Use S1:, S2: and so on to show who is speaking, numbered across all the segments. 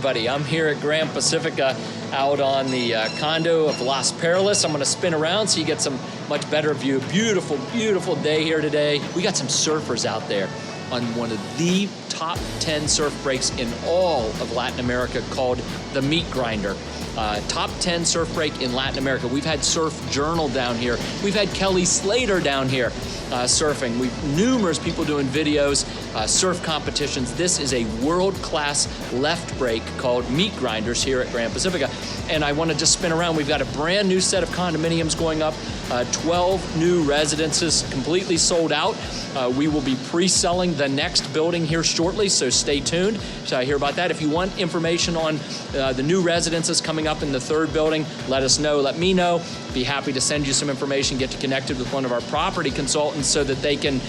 S1: everybody. I'm here at Gran Pacifica out on the condo of Las Perlas. I'm going to spin around so you get some much better view. Beautiful, beautiful day here today. We got some surfers out there on one of the top 10 surf breaks in all of Latin America called the Meat Grinder. Top 10 surf break in Latin America. We've had Surf Journal down here. We've had Kelly Slater down here surfing. We've numerous people doing videos, surf competitions. This is a world-class left break called Meat Grinders here at Gran Pacifica. And I want to just spin around. We've got a brand new set of condominiums going up, 12 new residences completely sold out. We will be pre-selling the next building here shortly, so stay tuned to hear about that. If you want information on the new residences coming up in the third building, let us know, let me know. Be happy to send you some information, get you connected with one of our property consultants so that they can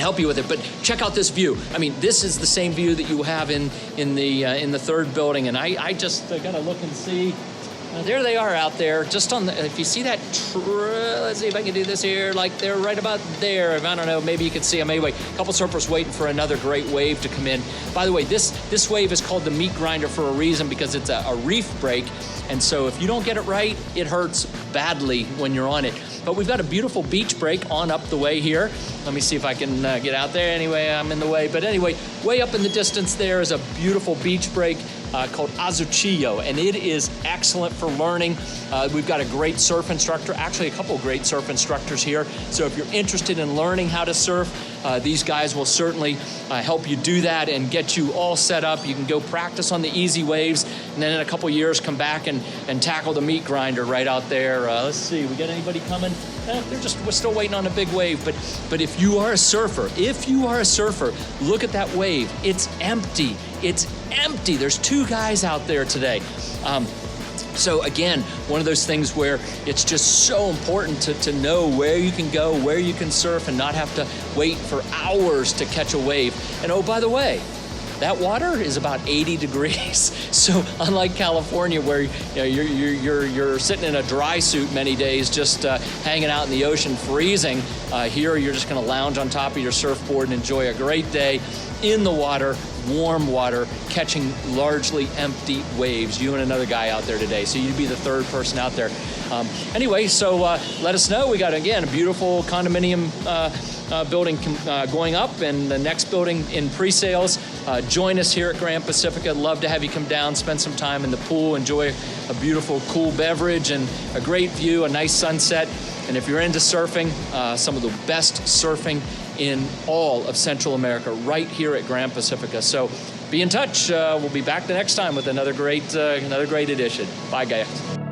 S1: help you with it. But check out this view. I mean, this is the same view that you have in the third building, and I just gotta look and see. There they are out there, just on the, if you see that, let's see if I can do this here, like they're right about there. I don't know, maybe you can see them. Anyway, a couple surfers waiting for another great wave to come in. By the way, this wave is called the Meat Grinder for a reason, because it's a reef break. And so if you don't get it right, it hurts badly when you're on it. But we've got a beautiful beach break on up the way here. Let me see if I can get out there. Anyway, I'm in the way. But anyway, way up in the distance there is a beautiful beach break called Azuchillo, and it is excellent for learning. We've got a great surf instructor, actually a couple of great surf instructors here. So if you're interested in learning how to surf, these guys will certainly help you do that and get you all set up. You can go practice on the easy waves, and then in a couple of years come back and tackle the Meat Grinder right out there. Let's see, we got anybody coming? We're still waiting on a big wave. But if you are a surfer, look at that wave. It's empty. It's empty. There's two guys out there today. So again, one of those things where it's just so important to know where you can go, where you can surf, and not have to wait for hours to catch a wave. And oh, by the way, that water is about 80 degrees. So unlike California, where you're sitting in a dry suit many days, just hanging out in the ocean freezing, here you're just going to lounge on top of your surfboard and enjoy a great day in the water, warm water, catching largely empty waves. You and another guy out there today, so you'd be the third person out there. Anyway, so let us know. We got, again, a beautiful condominium building going up, and the next building in pre-sales. Join us here at Gran Pacifica. Love to have you come down, spend some time in the pool, enjoy a beautiful, cool beverage and a great view, a nice sunset. And if you're into surfing, some of the best surfing in all of Central America, right here at Gran Pacifica. So be in touch. We'll be back the next time with another great edition. Bye, guys.